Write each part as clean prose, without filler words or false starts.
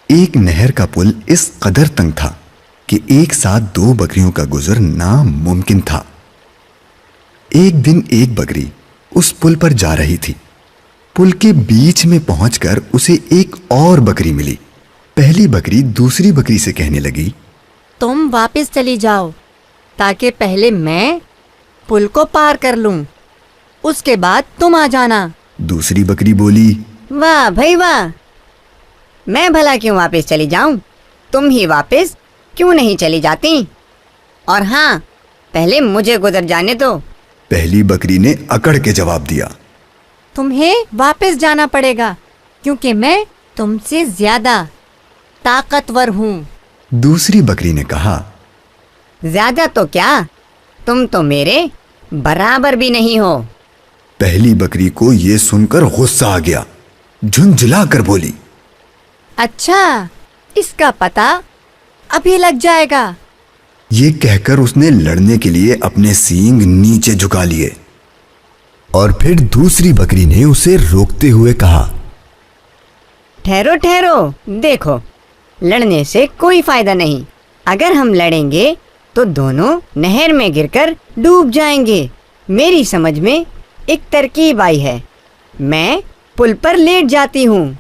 ایک نہر کا پل اس قدر تنگ تھا کہ ایک ساتھ 2 بکریوں کا گزر ناممکن تھا۔ ایک دن ایک بکری اس پل پر جا رہی تھی۔ پل کے بیچ میں پہنچ کر اسے ایک اور بکری ملی۔ پہلی بکری دوسری بکری سے کہنے لگی، تم واپس چلی جاؤ تاکہ پہلے میں پل کو پار کر لوں، اس کے بعد تم آ جانا۔ دوسری بکری بولی، واہ بھائی واہ، میں بھلا کیوں واپس چلی جاؤں؟ تم ہی واپس کیوں نہیں چلی جاتی؟ اور ہاں، پہلے مجھے گزر جانے دو۔ پہلی بکری نے اکڑ کے جواب دیا، تمہیں واپس جانا پڑے گا کیونکہ میں تم سے زیادہ طاقتور ہوں۔ دوسری بکری نے کہا، زیادہ تو کیا، تم تو میرے برابر بھی نہیں ہو۔ پہلی بکری کو یہ سن کر غصہ آ گیا، جھنجھلا کر بولی، اچھا، اس کا پتہ ابھی لگ جائے گا۔ یہ کہہ کر اس نے لڑنے کے لیے اپنے سینگ نیچے جھکا لیے، اور پھر دوسری بکری نے اسے روکتے ہوئے کہا، ٹھہرو ٹھہرو، دیکھو، لڑنے سے کوئی فائدہ نہیں۔ اگر ہم لڑیں گے تو دونوں نہر میں گر کر ڈوب جائیں گے۔ میری سمجھ میں ایک ترکیب آئی ہے، میں پل پر لیٹ جاتی ہوں،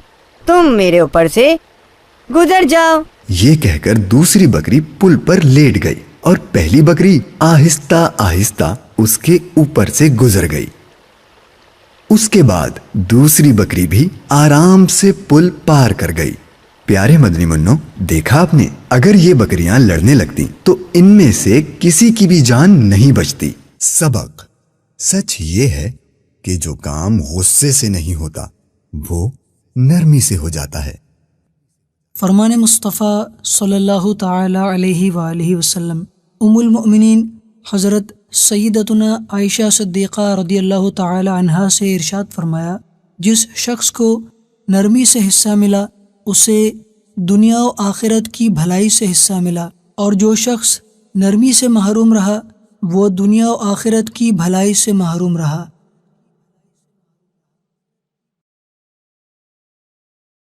تم میرے اوپر سے گزر جاؤ۔ یہ کہہ کر دوسری بکری پل پر لیٹ گئی اور پہلی بکری آہستہ آہستہ اس کے اوپر سے گزر گئی۔ اس کے بعد دوسری بکری بھی آرام سے پل پار کر گئی۔ پیارے مدنی منوں، دیکھا آپ نے، اگر یہ بکریاں لڑنے لگتی تو ان میں سے کسی کی بھی جان نہیں بچتی۔ سبق: سچ یہ ہے کہ جو کام غصے سے نہیں ہوتا وہ نرمی سے ہو جاتا ہے۔ فرمان مصطفیٰ صلی اللہ تعالی علیہ وآلہ وسلم ام المؤمنین حضرت سیدتنا عائشہ صدیقہ رضی اللہ تعالی عنہا سے ارشاد فرمایا، جس شخص کو نرمی سے حصہ ملا اسے دنیا و آخرت کی بھلائی سے حصہ ملا، اور جو شخص نرمی سے محروم رہا وہ دنیا و آخرت کی بھلائی سے محروم رہا۔